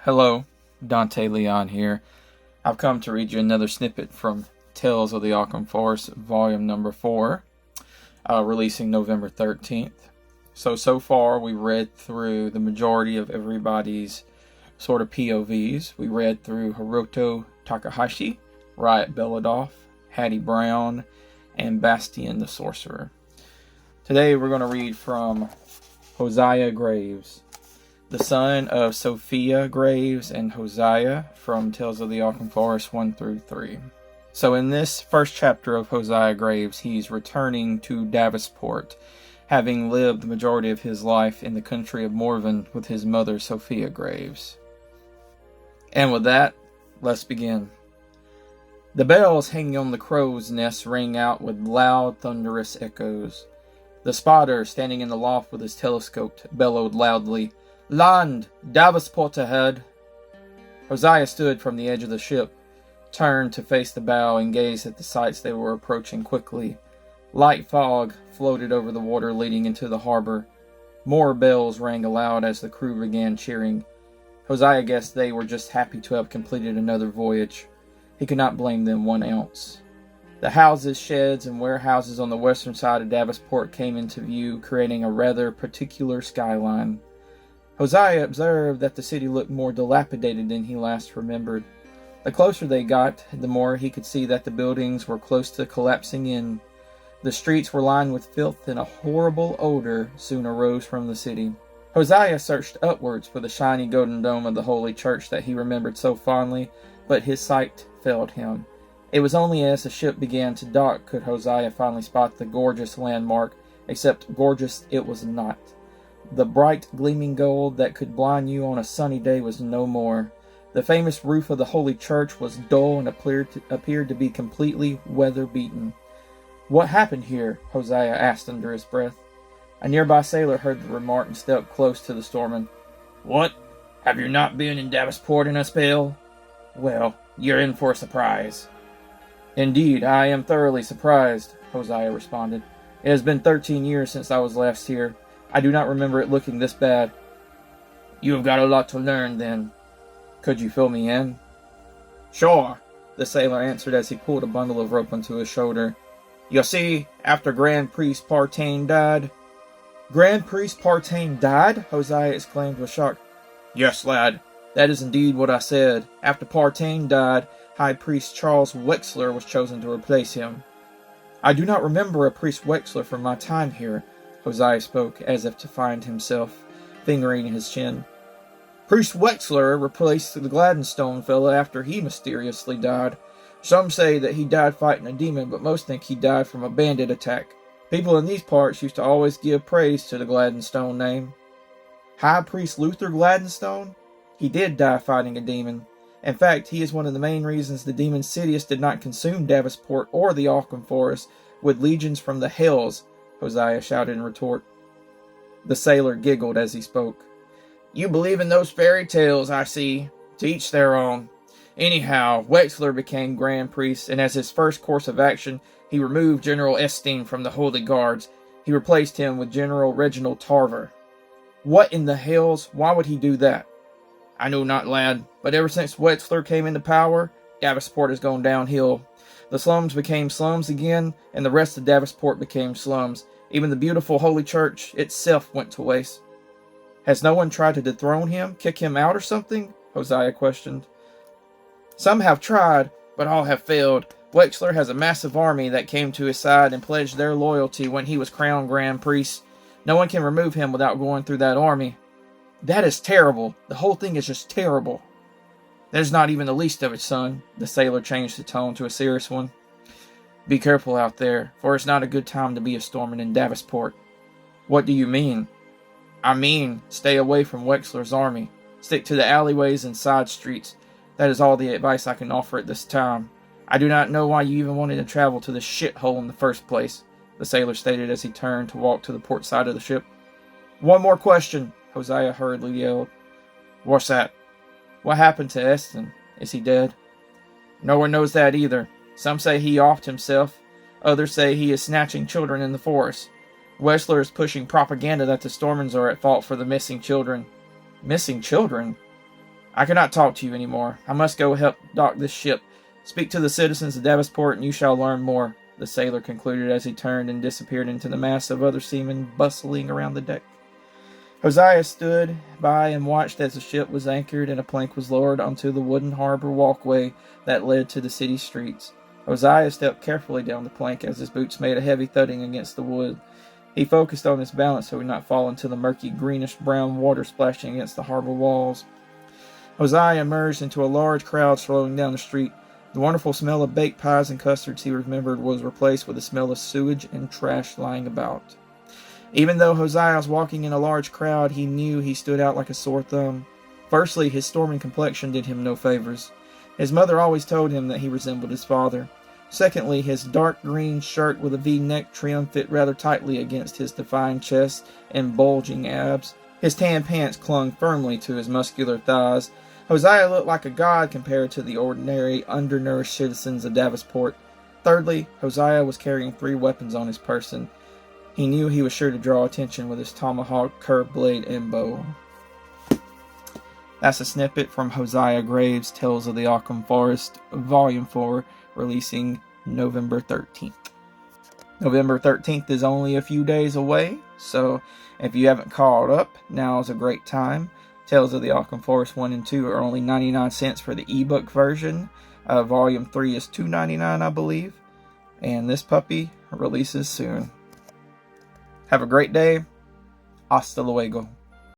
Hello, Dante Leon here. I've come to read you another snippet from Tales of the Alkhalm Forest, volume number 4, releasing November 13th. So far we read through the majority of everybody's sort of POVs. We read through Hiroto Takahashi, Riot Belodoff, Hattie Brown, and Bastian the Sorcerer. Today we're going to read from Hosia Graves, the son of Hosia Graves and Hosia, from Tales of the Alkhalm Forest 1 through 3. So in this first chapter of Hosia Graves, he's returning to Davisport, having lived the majority of his life in the country of Morven with his mother Sophia Graves. And with that, let's begin. The bells hanging on the crow's nest rang out with loud, thunderous echoes. The spotter, standing in the loft with his telescope, bellowed loudly, "Land! Davisport ahead!" Hosia stood from the edge of the ship, turned to face the bow, and gazed at the sights they were approaching quickly. Light fog floated over the water leading into the harbor. More bells rang aloud as the crew began cheering. Hosia guessed they were just happy to have completed another voyage. He could not blame them 1 ounce. The houses, sheds, and warehouses on the western side of Davisport came into view, creating a rather particular skyline. Hosia observed that the city looked more dilapidated than he last remembered. The closer they got, the more he could see that the buildings were close to collapsing in. The streets were lined with filth, and a horrible odor soon arose from the city. Hosia searched upwards for the shiny golden dome of the holy church that he remembered so fondly, but his sight failed him. It was only as the ship began to dock could Hosia finally spot the gorgeous landmark, except gorgeous it was not. The bright, gleaming gold that could blind you on a sunny day was no more. The famous roof of the holy church was dull and appeared to be completely weather-beaten. "What happened here?" Hosia asked under his breath. A nearby sailor heard the remark and stepped close to the storeman. "What? Have you not been in Davisport in a spell? Well, you're in for a surprise." "Indeed, I am thoroughly surprised," Hosia responded. "It has been 13 years since I was last here. I do not remember it looking this bad." "You have got a lot to learn, then. Could you fill me in?" "Sure," the sailor answered as he pulled a bundle of rope onto his shoulder. "You see, after Grand Priest Partain died—" "Grand Priest Partain died?" Hosia exclaimed with shock. "Yes, lad, that is indeed what I said. After Partain died, High Priest Charles Wexler was chosen to replace him." "I do not remember a Priest Wexler from my time here," Hosia spoke, as if to find himself, fingering his chin. "Priest Wexler replaced the Gladdenstone fellow after he mysteriously died. Some say that he died fighting a demon, but most think he died from a bandit attack. People in these parts used to always give praise to the Gladdenstone name." "High Priest Luther Gladdenstone? He did die fighting a demon. In fact, he is one of the main reasons the demon Sidious did not consume Davisport or the Alkhalm Forest with legions from the Hells," Hosia shouted in retort. The sailor giggled as he spoke. "You believe in those fairy tales, I see. To each their own. Anyhow, Wexler became Grand Priest, and as his first course of action, he removed General Esteem from the Holy Guards. He replaced him with General Reginald Tarver." "What in the hells? Why would he do that?" "I know not, lad, but ever since Wexler came into power, Davisport has gone downhill. The slums became slums again, and the rest of Davisport became slums. Even the beautiful Holy Church itself went to waste." "Has no one tried to dethrone him, kick him out or something?" Hosia questioned. "Some have tried, but all have failed. Wexler has a massive army that came to his side and pledged their loyalty when he was crowned Grand Priest. No one can remove him without going through that army." "That is terrible. The whole thing is just terrible." "There's not even the least of it, son." The sailor changed the tone to a serious one. "Be careful out there, for it's not a good time to be a storeman in Davisport." "What do you mean?" "I mean, stay away from Wexler's army. Stick to the alleyways and side streets. That is all the advice I can offer at this time. I do not know why you even wanted to travel to this shithole in the first place," the sailor stated as he turned to walk to the port side of the ship. "One more question," Hosia hurriedly yelled. "What's that?" "What happened to Eston? Is he dead?" "No one knows that either. Some say he offed himself. Others say he is snatching children in the forest. Wexler is pushing propaganda that the Stormans are at fault for the missing children." "Missing children?" I cannot talk to you anymore. I must go help dock this ship. Speak to the citizens of Davenport, and you shall learn more, the sailor concluded as he turned and disappeared into the mass of other seamen bustling around the deck. Hosia stood by and watched as the ship was anchored and a plank was lowered onto the wooden harbor walkway that led to the city streets. Hosia stepped carefully down the plank as his boots made a heavy thudding against the wood. He focused on his balance so he would not fall into the murky greenish-brown water splashing against the harbor walls. Hosia emerged into a large crowd slowing down the street. The wonderful smell of baked pies and custards he remembered was replaced with the smell of sewage and trash lying about. Even though Hosia was walking in a large crowd, he knew he stood out like a sore thumb. Firstly, his stormy complexion did him no favors. His mother always told him that he resembled his father. Secondly, his dark green shirt with a V-neck trim fit rather tightly against his defined chest and bulging abs. His tan pants clung firmly to his muscular thighs. Hosia looked like a god compared to the ordinary, undernourished citizens of Davenport. Thirdly, Hosia was carrying 3 weapons on his person. He knew he was sure to draw attention with his tomahawk, curved blade, and bow. That's a snippet from Hosia Graves' Tales of the Alkhalm Forest, Volume 4, releasing November 13th. November 13th is only a few days away, so if you haven't caught up, now is a great time. Tales of the Alkhalm Forest 1 and 2 are only 99 cents for the ebook version. Volume 3 is $2.99, I believe. And this puppy releases soon. Have a great day. Hasta luego.